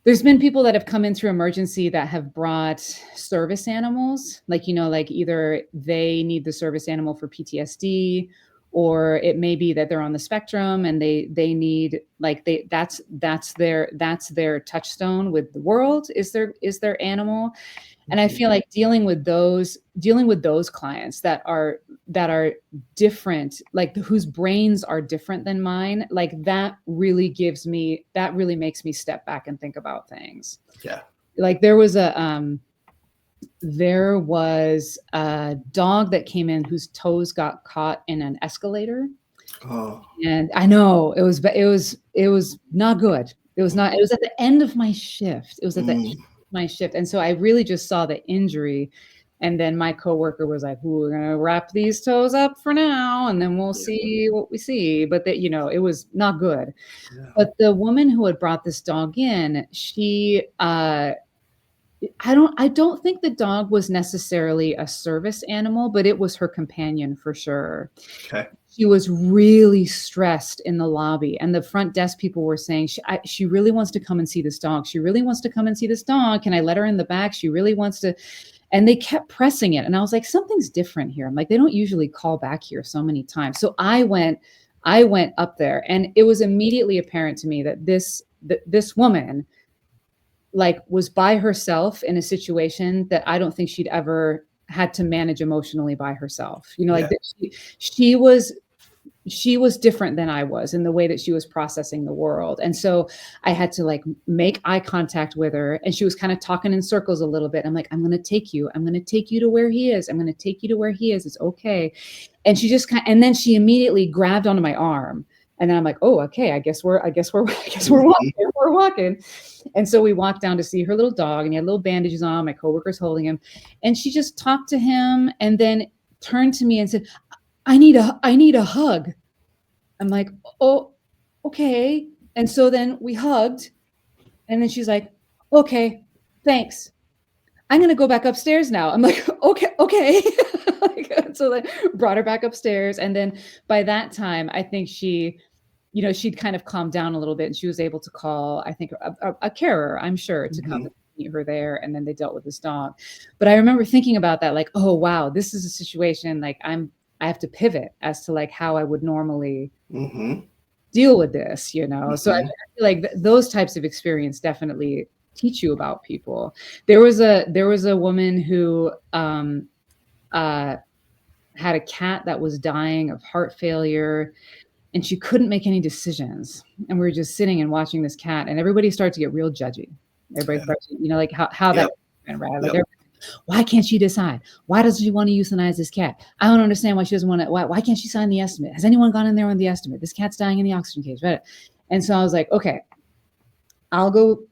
There's been people that have come in through emergency that have brought service animals, like either they need the service animal for PTSD, or it may be that they're on the spectrum and they need that's their touchstone with the world is their animal. And I feel like dealing with those clients that are different, like whose brains are different than mine, like that really makes me step back and think about things. Yeah. Like there was a dog that came in whose toes got caught in an escalator. Oh. And I know it was not good. It was at the end of my shift. It was at the end of my shift. And so I really just saw the injury. And then my coworker was like, we're going to wrap these toes up for now, and then we'll see what we see. But that, it was not good. Yeah. But the woman who had brought this dog in, she, I don't think the dog was necessarily a service animal, but it was her companion for sure. Okay. She was really stressed in the lobby, and the front desk people were saying, she really wants to come and see this dog. She really wants to come and see this dog. Can I let her in the back? She really wants to. And they kept pressing it. And I was like, something's different here. I'm like, they don't usually call back here so many times. So I went up there, and it was immediately apparent to me that this woman was by herself in a situation that I don't think she'd ever had to manage emotionally by herself. She was different than I was in the way that she was processing the world. And so I had to make eye contact with her, and she was kind of talking in circles a little bit. I'm like, I'm going to take you to where he is. I'm going to take you to where he is. It's okay. And she just and then she immediately grabbed onto my arm, and then I'm like, oh, okay, I guess we're walking. We're walking. And so we walked down to see her little dog, and he had little bandages on. My coworker's holding him, and she just talked to him and then turned to me and said, I need a hug. I'm like, oh, okay. And so then we hugged, and then she's like, okay, thanks. I'm going to go back upstairs now. I'm like, okay. So then brought her back upstairs. And then by that time, I think she'd kind of calmed down a little bit, and she was able to call, I think, a carer, I'm sure, to come meet her there. And then they dealt with this dog. But I remember thinking about that, like, oh, wow, this is a situation I have to pivot as to how I would normally deal with this, So I feel like those types of experience definitely teach you about people. There was a woman who had a cat that was dying of heart failure, and she couldn't make any decisions. And we were just sitting and watching this cat, and everybody started to get real judgy. Everybody started to, like how that, right? Like, why can't she decide? Why does she want to euthanize this cat? I don't understand why she doesn't want to. Why can't she sign the estimate? Has anyone gone in there on the estimate? This cat's dying in the oxygen cage, right? And so I was like, okay, I'll go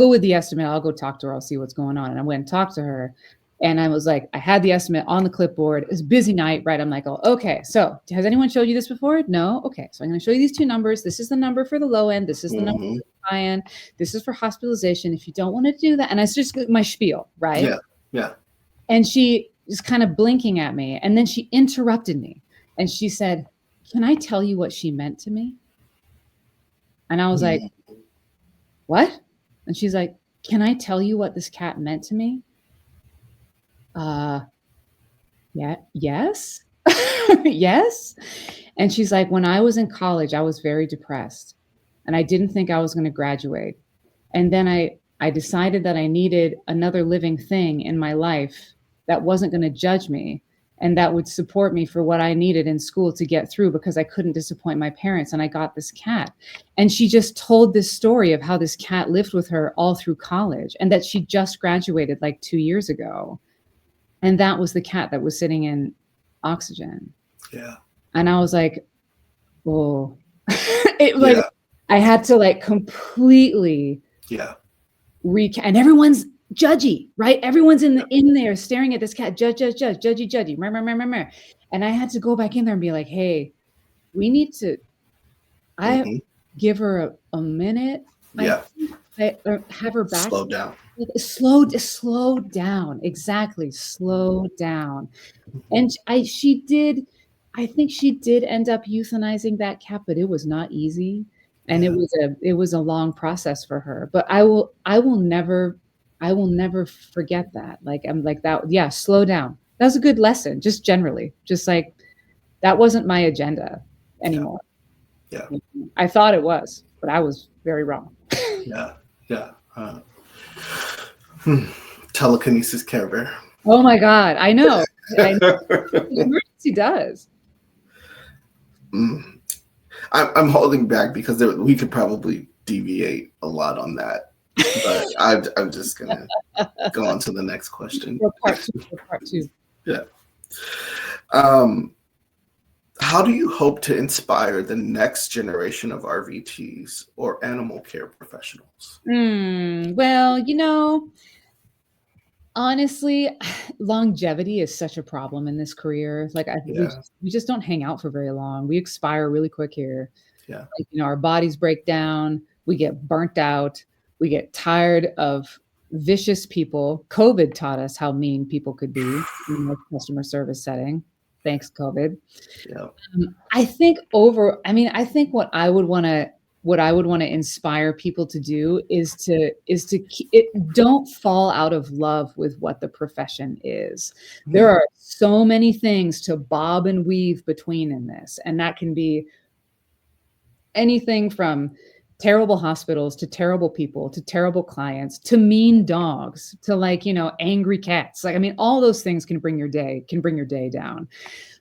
with the estimate. I'll go talk to her. I'll see what's going on. And I went and talked to her. And I was like, I had the estimate on the clipboard. It was a busy night, right? I'm like, oh, okay. So has anyone showed you this before? No. Okay. So I'm going to show you these two numbers. This is the number for the low end. This is the number for the high end. This is for hospitalization. If you don't want to do that. And it's just my spiel, right? Yeah. Yeah. And she was kind of blinking at me. And then she interrupted me. And she said, can I tell you what she meant to me? And I was like, what? And she's like, can I tell you what this cat meant to me? Yeah, yes. Yes. And she's like, when I was in college, I was very depressed and I didn't think I was going to graduate. And then I decided that I needed another living thing in my life that wasn't going to judge me and that would support me for what I needed in school to get through, because I couldn't disappoint my parents. And I got this cat. And she just told this story of how this cat lived with her all through college and that she just graduated like 2 years ago. And that was the cat that was sitting in oxygen. Yeah. And I was like, oh, I had to like completely and everyone's judgy, right? Everyone's in there staring at this cat, judgy. And I had to go back in there and be like, hey, we need to, give her a minute. I have her back. Slow down. Slow down. Exactly. Slow down. And I think she did end up euthanizing that cat, but it was not easy. And it was a long process for her, but I will never forget that. Like, I'm like that. Yeah. Slow down. That was a good lesson. Just generally, just like, that wasn't my agenda anymore. Yeah. I thought it was, but I was very wrong. Yeah. Telekinesis Care Bear. Oh my God. I know. Emergency does. I'm holding back because we could probably deviate a lot on that, but I'm just gonna go on to the next question. Part two. Yeah. How do you hope to inspire the next generation of RVTs or animal care professionals? Well, honestly, longevity is such a problem in this career. Like, we just don't hang out for very long. We expire really quick here. Yeah. Like, our bodies break down. We get burnt out. We get tired of vicious people. COVID taught us how mean people could be in a customer service setting. Thanks, COVID. Yeah. I think what I would want to inspire people to do is to don't fall out of love with what the profession is. There are so many things to bob and weave between in this, and that can be anything from terrible hospitals to terrible people to terrible clients to mean dogs to angry cats. Like, I mean, all those things can bring your day down.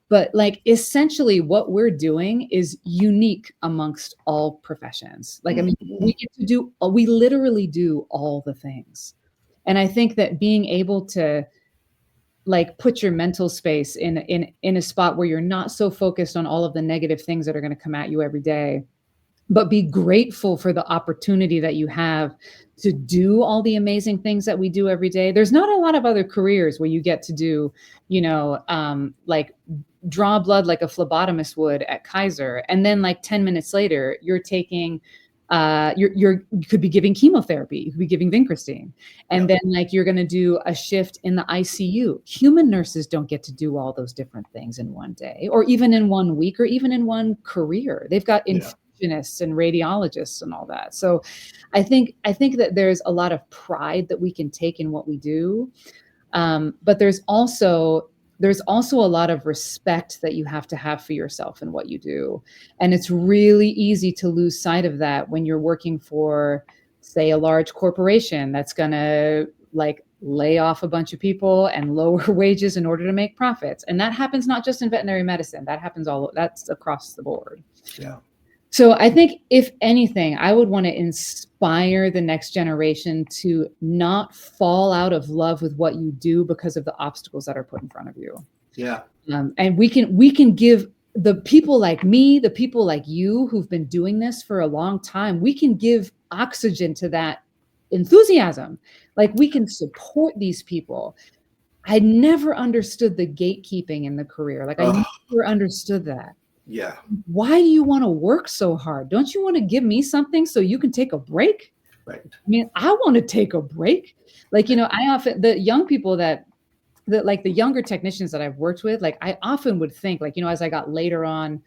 But like, essentially what we're doing is unique amongst all professions. Like, I mean, we literally do all the things. And I think that being able to like put your mental space in a spot where you're not so focused on all of the negative things that are going to come at you every day, but be grateful for the opportunity that you have to do all the amazing things that we do every day. There's not a lot of other careers where you get to do, like draw blood like a phlebotomist would at Kaiser. And then like 10 minutes later, you're taking, you could be giving chemotherapy, you could be giving vincristine. And then like, you're going to do a shift in the ICU. Human nurses don't get to do all those different things in one day, or even in 1 week, or even in one career. They've got infusionists and radiologists and all that. So I think that there's a lot of pride that we can take in what we do. But there's also a lot of respect that you have to have for yourself and what you do. And it's really easy to lose sight of that when you're working for say a large corporation that's going to like lay off a bunch of people and lower wages in order to make profits. And that happens not just in veterinary medicine, that's across the board. Yeah. So I think if anything, I would want to inspire the next generation to not fall out of love with what you do because of the obstacles that are put in front of you. Yeah. And we can give the people like me, the people like you who've been doing this for a long time, we can give oxygen to that enthusiasm. Like we can support these people. I never understood the gatekeeping in the career. Like I never understood that. Yeah. Why do you want to work so hard? Don't you want to give me something so you can take a break? Right. I mean, I want to take a break. Like, you know, the young people that like the younger technicians that I've worked with, like I often would think like, you know, as I got later on,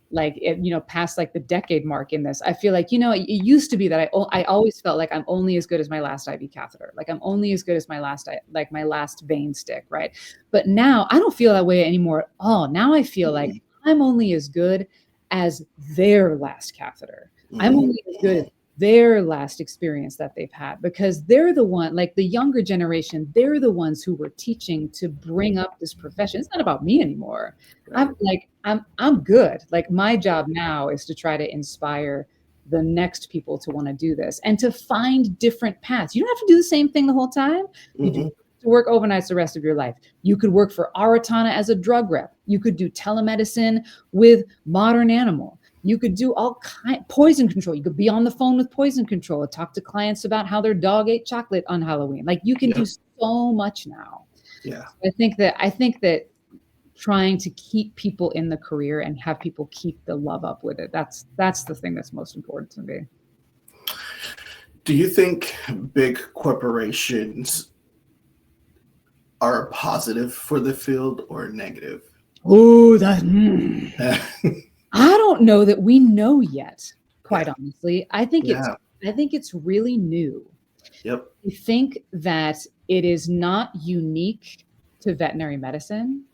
like, you know, past like the decade mark in this, I feel like, you know, it used to be that I always felt like I'm only as good as my last IV catheter. Like I'm only as good as my last vein stick. Right. But now I don't feel that way anymore at all. Now I feel like I'm only as good as their last catheter. I'm only as good as their last experience that they've had, because they're the one, like the younger generation, they're the ones who were teaching to bring up this profession. It's not about me anymore. I'm good. Like my job now is to try to inspire the next people to want to do this and to find different paths. You don't have to do the same thing the whole time. You do to work overnights the rest of your life. You could work for Aratana as a drug rep. You could do telemedicine with Modern Animal. You could do poison control. You could be on the phone with poison control and talk to clients about how their dog ate chocolate on Halloween. Like you can do so much now. Yeah. I think that trying to keep people in the career and have people keep the love up with it. That's the thing that's most important to me. Do you think big corporations are positive for the field or negative? Oh, I don't know that we know yet, quite honestly. I think it's really new. Yep. I think that it is not unique to veterinary medicine.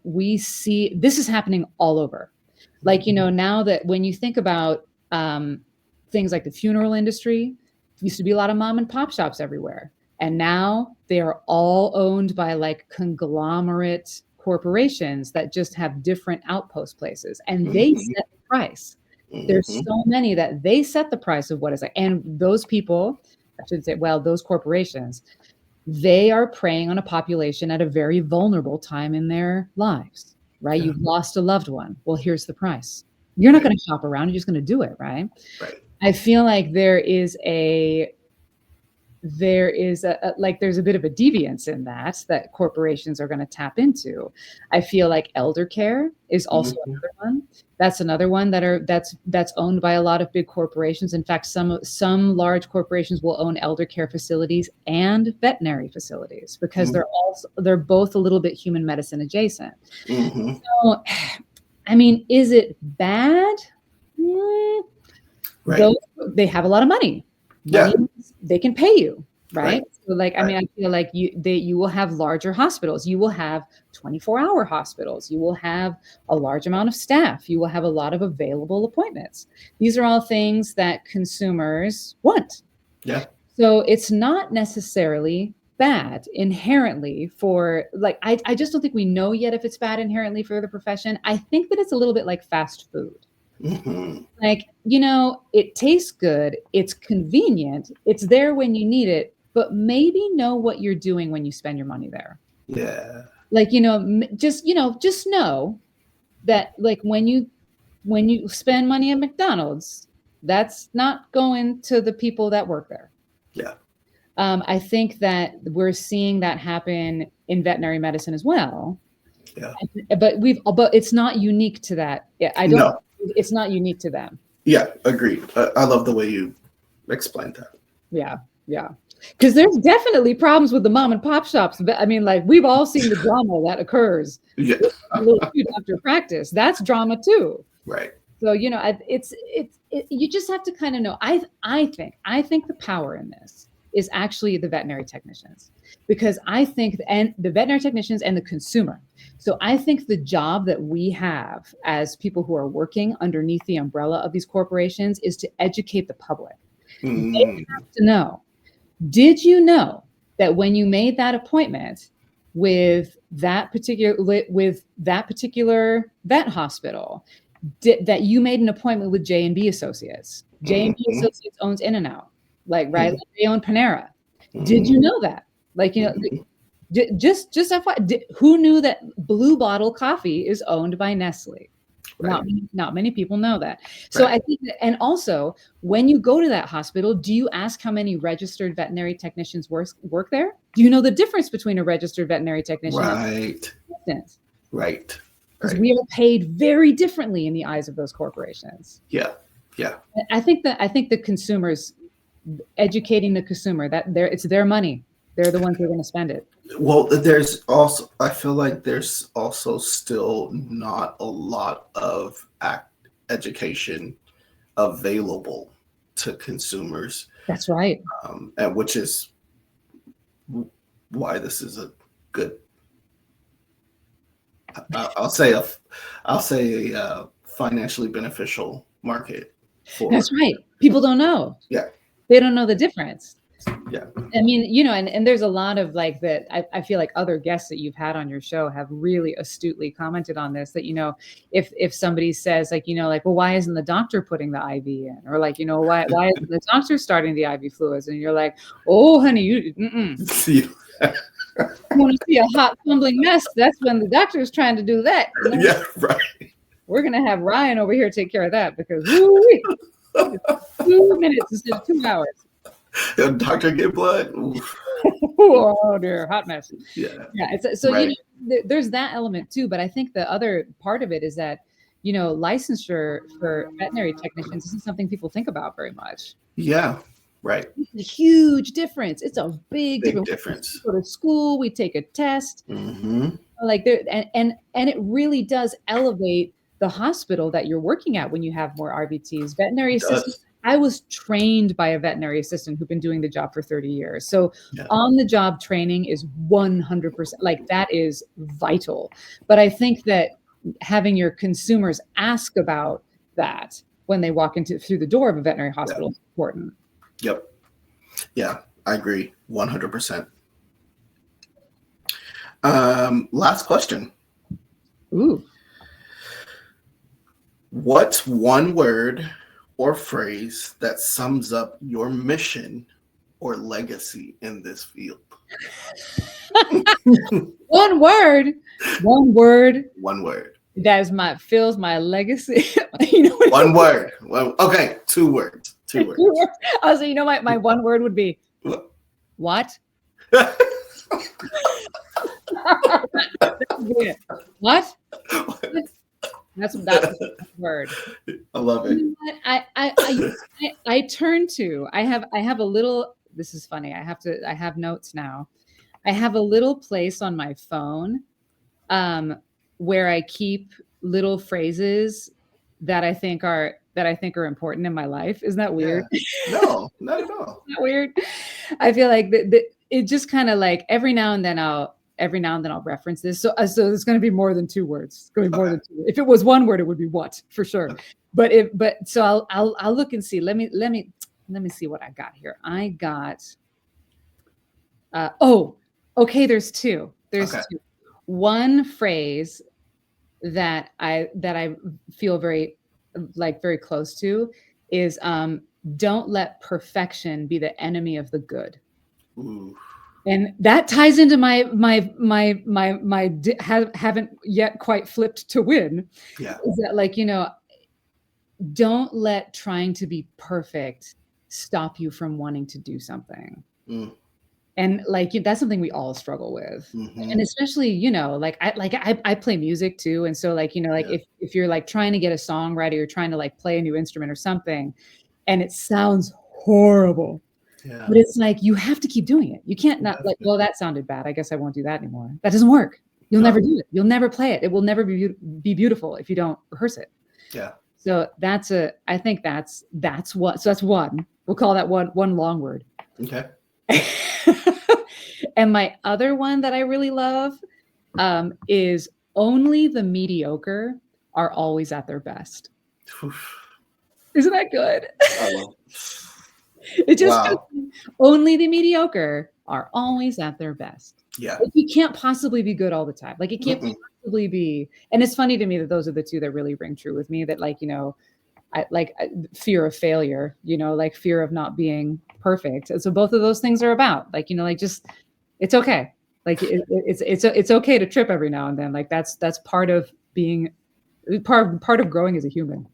We see this is happening all over. Like, you know, now that when you think about things like the funeral industry, used to be a lot of mom and pop shops everywhere. And now they are all owned by like conglomerate corporations that just have different outpost places, and they set the price. There's so many that they set the price of what is like, and those people, I should say, well, those corporations, they are preying on a population at a very vulnerable time in their lives, right? Yeah. You've lost a loved one. Well, here's the price. You're not going to shop around. You're just going to do it, right? Right. I feel like there's a there's a bit of a deviance in that corporations are going to tap into. I feel like elder care is also another one. That's another one that's owned by a lot of big corporations. In fact, some large corporations will own elder care facilities and veterinary facilities because they're both a little bit human medicine adjacent. So, I mean, is it bad? Right. They have a lot of money. Yeah. They can pay you, right? So like, I mean, I feel like you will have larger hospitals. You will have 24-hour hospitals. You will have a large amount of staff. You will have a lot of available appointments. These are all things that consumers want. Yeah. So it's not necessarily bad inherently for like, I just don't think we know yet if it's bad inherently for the profession. I think that it's a little bit like fast food. Like, you know, it tastes good. It's convenient. It's there when you need it, but maybe know what you're doing when you spend your money there. Yeah. Like, just know that like when you spend money at McDonald's, that's not going to the people that work there. Yeah. I think that we're seeing that happen in veterinary medicine as well. Yeah. But it's not unique to that. No. It's not unique to them. Yeah, agreed. I love the way you explained that. Yeah. Because there's definitely problems with the mom and pop shops. I mean, like we've all seen the drama that occurs. Yeah. A little cute after practice. That's drama too. Right. So you just have to kind of know. I think the power in this is actually the veterinary technicians, because I think and the veterinary technicians and the consumer. So I think the job that we have as people who are working underneath the umbrella of these corporations is to educate the public. Mm. To know, did you know that when you made that appointment with that particular vet hospital, that you made an appointment with J&B Associates? J&B Associates owns In-N-Out, like right, like they own Panera. Did you know that? Like, you know, just who knew that Blue Bottle coffee is owned by Nestle? Right. Not many people know that. So I think that, and also when you go to that hospital, do you ask how many registered veterinary technicians work there? Do you know the difference between a registered veterinary technician and an assistant? Right. Because we are paid very differently in the eyes of those corporations. Yeah. I think the consumers, educating the consumer, that it's their money. They're the ones who are going to spend it. Well, I feel like there's also still not a lot of education available to consumers. That's right. And which is why this is a good, I'll say a financially beneficial market. That's right. People don't know. Yeah. They don't know the difference. Yeah. I mean, you know, and there's a lot of like that. I feel like other guests that you've had on your show have really astutely commented on this, that, you know, if somebody says like, you know, like, well, why isn't the doctor putting the IV in? Or like, you know, why isn't the doctor starting the IV fluids? And you're like, oh, honey, you want to see a hot tumbling mess? That's when the doctor is trying to do that. You know? Yeah, right. We're going to have Ryan over here take care of that, because 2 minutes instead of 2 hours. Doctor, get blood. Oh dear, hot mess. Yeah. So you know, there's that element too, but I think the other part of it is that, you know, licensure for veterinary technicians isn't something people think about very much. Yeah, right. It's a huge difference. It's a big difference. We go to school, we take a test, like there, and it really does elevate the hospital that you're working at when you have more RVTs. Veterinary assistants. I was trained by a veterinary assistant who'd been doing the job for 30 years. So on-the-job training is 100%, like that is vital. But I think that having your consumers ask about that when they walk through the door of a veterinary hospital is important. Yep. Yeah, I agree 100%. Last question. Ooh. What's one word or phrase that sums up your mission or legacy in this field? One word. That is fills my legacy. You know, one word. Well, okay, 2 words. 2 words. Oh, so you know, my one word would be what? What? That's the word. I love it. You know, I turn to. I have a little. This is funny. I have notes now. I have a little place on my phone, where I keep little phrases that I think are important in my life. Isn't that weird? Yeah. No, not at all. Isn't that weird? I feel like it just kind of like every now and then I'll reference this. So it's going to be more than 2 words. It's going to be more than 2 words. If it was 1 word, it would be what, for sure. Okay. But so I'll look and see. Let me see what I got here. I got. Okay. There's 2. There's 2. One phrase that I feel very close to is don't let perfection be the enemy of the good. Ooh. And that ties into my haven't yet quite flipped to win. Yeah. Is that, like, you know, don't let trying to be perfect stop you from wanting to do something. And like, that's something we all struggle with. And especially, you know, like I play music too. And so, like, you know, like if you're like trying to get a song right, or you're trying to like play a new instrument or something, and it sounds horrible. Yeah. But it's like, you have to keep doing it. You can't not like, well, that sounded bad, I guess I won't do that anymore. That doesn't work. You'll never do it. You'll never play it. It will never be beautiful if you don't rehearse it. Yeah. So I think that's what. So that's one. We'll call that one long word. Okay. And my other one that I really love is only the mediocre are always at their best. Isn't that good? I love it. It just Wow. only the mediocre are always at their best. Yeah. Like, you can't possibly be good all the time. Like, it can't Mm-mm. possibly be. And it's funny to me that those are the two that really ring true with me. That, like, fear of failure. Like fear of not being perfect. And so both of those things are about, like, like, just, it's okay. Like, it's okay to trip every now and then. Like, that's part of being part of growing as a human.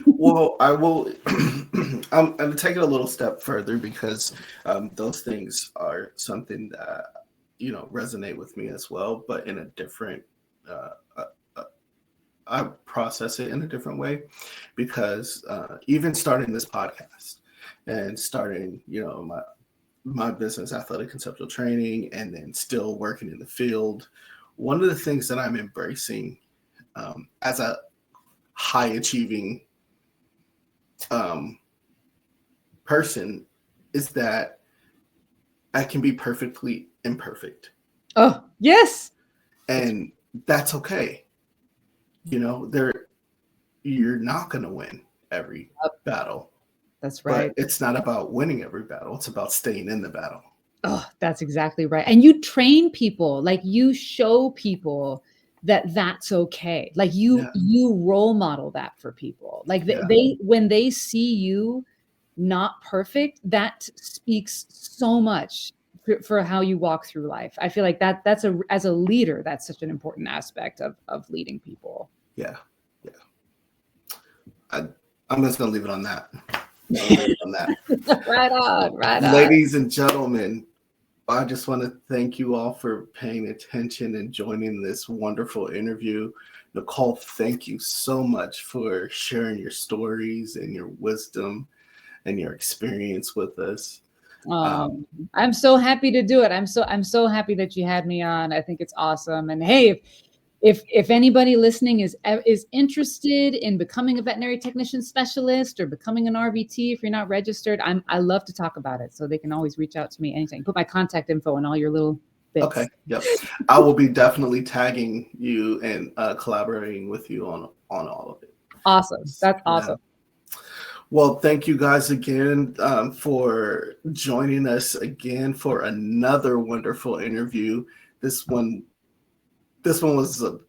Well, I will. I'm going to take it a little step further because those things are something that resonate with me as well, but in a different. I process it in a different way because even starting this podcast and starting, my business, Athletic Conceptual Training, and then still working in the field, one of the things that I'm embracing as a high achieving person is that I can be perfectly imperfect. Oh, yes. And that's okay. You're not going to win every battle. That's right. But it's not about winning every battle. It's about staying in the battle. Oh, that's exactly right. And you train people, like, you show people that that's okay. Like, you role model that for people. Like, they when they see you not perfect, that speaks so much for how you walk through life. I feel like that's as a leader, that's such an important aspect of leading people. Yeah. I'm just gonna leave it on that. Right on. Ladies and gentlemen, I just want to thank you all for paying attention and joining this wonderful interview. Nicole, thank you so much for sharing your stories and your wisdom and your experience with us. I'm so happy to do it. I'm so happy that you had me on. I think it's awesome. And hey, if anybody listening is interested in becoming a veterinary technician specialist or becoming an RVT, if you're not registered, I love to talk about it. So they can always reach out to me anytime. Put my contact info in all your little bits. Okay. Yep. I will be definitely tagging you and collaborating with you on all of it. Awesome. That's awesome. Well, thank you guys again for joining us again for another wonderful interview. This one was a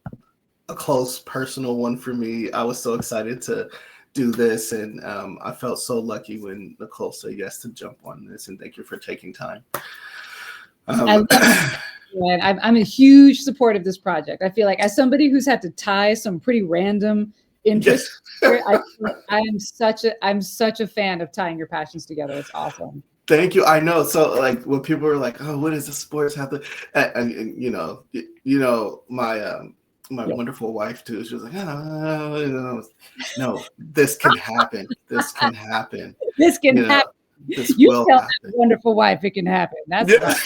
close personal one for me. I was so excited to do this, and I felt so lucky when Nicole said yes to jump on this, and thank you for taking time. I'm a huge support of this project. I feel like, as somebody who's had to tie some pretty random interests, I'm such a fan of tying your passions together. It's awesome. Thank you. I know. So, like, when people are like, "Oh, what does the sports have to?" And my wonderful wife too. She was like, "Oh, no, this can happen. This can happen. This can happen. You tell that wonderful wife it can happen. That's right."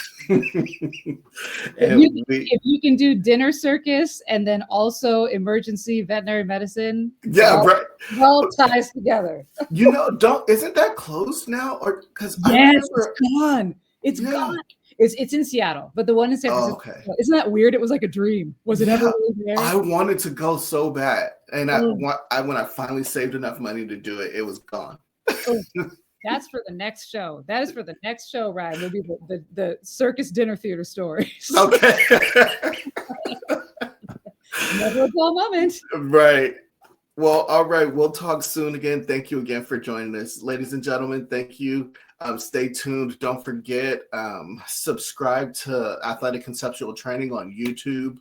If you can do dinner circus and then also emergency veterinary medicine, right, all ties together. Isn't that closed now? Or because it's gone. It's gone. It's in Seattle, but the one in San Francisco. Okay. Isn't that weird? It was like a dream. Was it ever really there? I wanted to go so bad, and when I finally saved enough money to do it, it was gone. That's for the next show. That is for the next show, Ryan. Will be the circus dinner theater stories. Okay. Never a dull moment. Right. Well, all right. We'll talk soon again. Thank you again for joining us. Ladies and gentlemen, thank you. Stay tuned. Don't forget, subscribe to Athletic Conceptual Training on YouTube.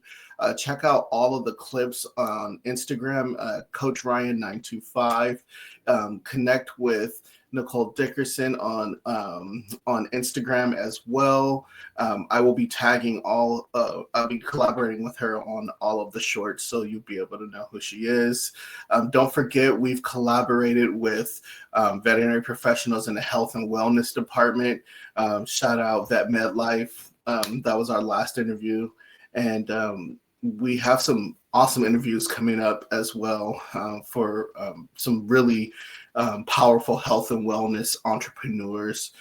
Check out all of the clips on Instagram, Coach Ryan 925. Connect with Nicole Dickerson on Instagram as well. I will be tagging I'll be collaborating with her on all of the shorts, so you'll be able to know who she is. Don't forget, we've collaborated with veterinary professionals in the health and wellness department. Shout out Vet Med Life. That was our last interview. And we have some awesome interviews coming up as well for some really powerful health and wellness entrepreneurs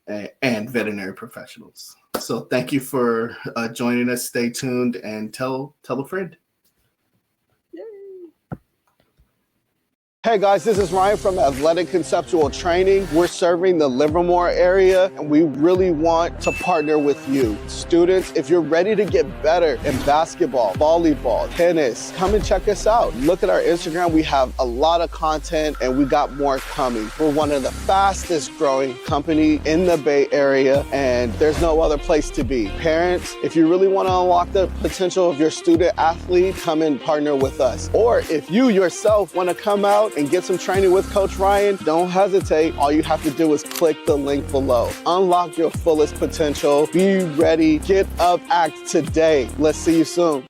and veterinary professionals. So thank you for joining us. Stay tuned and tell a friend. Hey guys, this is Ryan from Athletic Conceptual Training. We're serving the Livermore area and we really want to partner with you. Students, if you're ready to get better in basketball, volleyball, tennis, come and check us out. Look at our Instagram. We have a lot of content and we got more coming. We're one of the fastest growing company in the Bay Area and there's no other place to be. Parents, if you really want to unlock the potential of your student athlete, come and partner with us. Or if you yourself want to come out and get some training with Coach Ryan, don't hesitate. All you have to do is click the link below. Unlock your fullest potential. Be ready. Get up, act today. Let's see you soon.